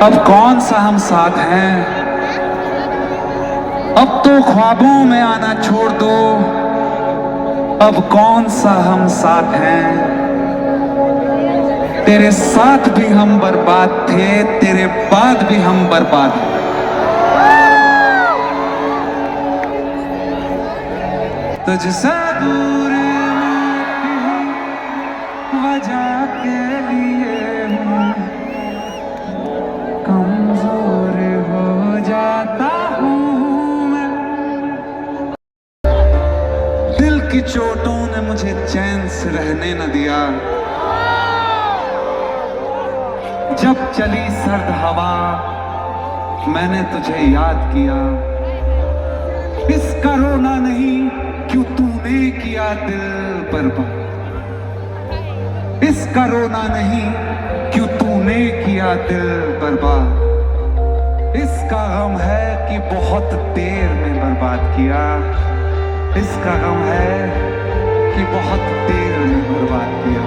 अब कौन सा हम साथ हैं, अब तो ख्वाबों में आना छोड़ दो। अब कौन सा हम साथ हैं, तेरे साथ भी हम बर्बाद थे, तेरे बाद भी हम बर्बाद हैं। तुझसे दूर वजह के लिए कमजोर हो जाता हूँ मैं। दिल की चोटों ने मुझे चैन से रहने न दिया। जब चली सर्द हवा मैंने तुझे याद किया। इसका रोना नहीं क्यों तूने किया दिल बर्बाद। इसका रोना नहीं क्यों तूने किया दिल बर्बाद। इसका गम है कि बहुत देर में बर्बाद किया। इसका गम है कि बहुत देर में बर्बाद किया।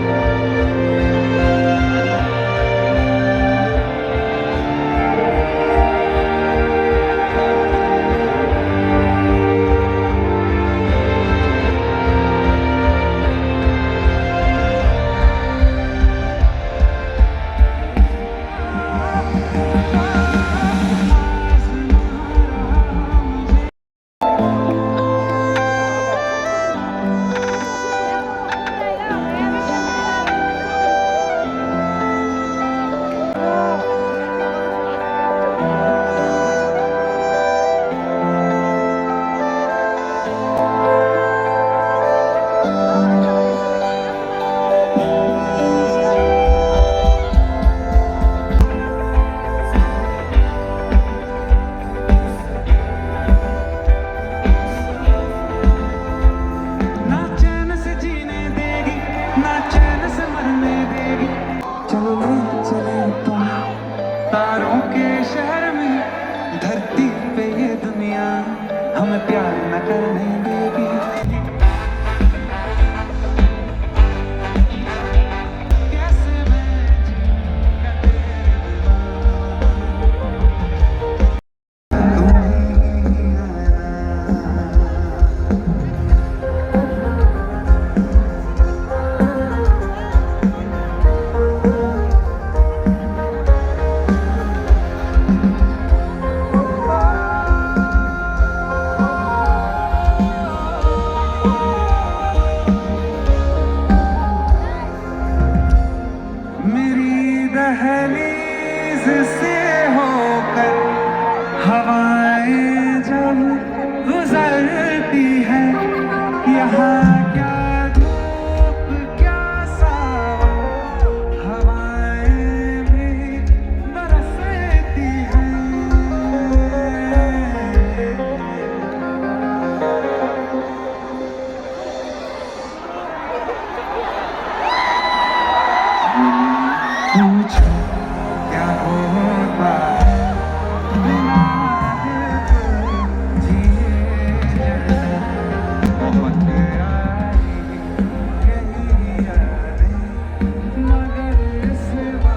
तारों के शहर में धरती पे ये दुनिया हमें प्यार न करने देगी। कैसे मैं दहलीज से होकर हवाएं जब गुजरती हैं, यहाँ क्या धूप क्या सावन हवाएं भी बरसती हैं। पूछो क्या होता है बिना दिल जिए बहुत आई यही यादें मगर सिवा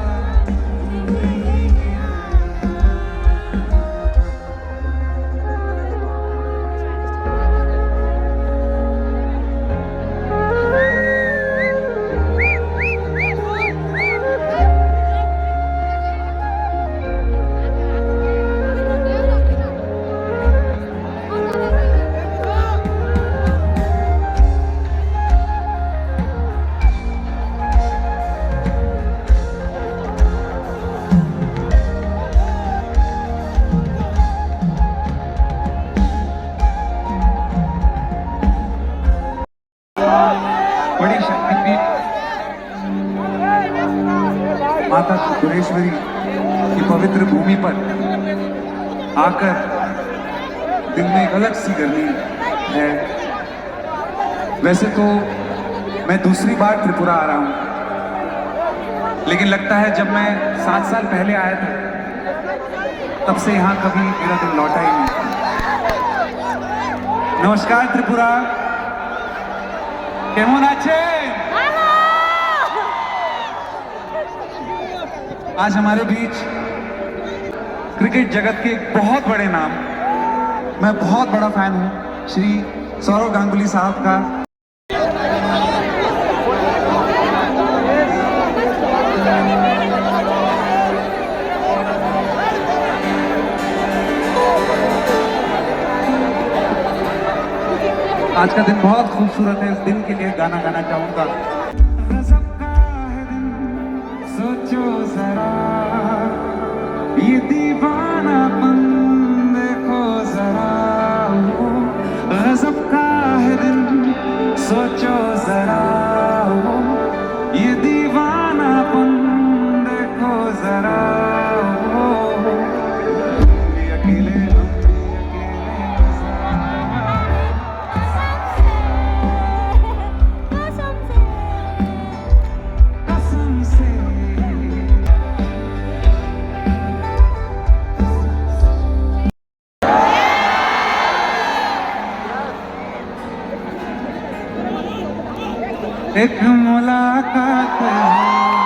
बड़ी शक्तिपीठ माता त्रिपुरेश्वरी की पवित्र भूमि पर आकर दिल में एक अलग सी गर्मी है। वैसे तो मैं दूसरी बार त्रिपुरा आ रहा हूं, लेकिन लगता है जब मैं 7 साल पहले आया था तब से यहाँ कभी मेरा दिल लौटा ही नहीं। नमस्कार त्रिपुरा, केमन आছেন? आज हमारे बीच क्रिकेट जगत के एक बहुत बड़े नाम, मैं बहुत बड़ा फैन हूं श्री सौरव गांगुली साहब का। आज का दिन बहुत खूबसूरत है, इस दिन के लिए गाना गाना चाहूंगा। गजब का है दिन, सोचो जरा, ये दीवानापन देखो जरा। गजब का है दिन, सोचो जरा, ये दीवानापन देखो जरा। ये अकेले एक मुलाकात है।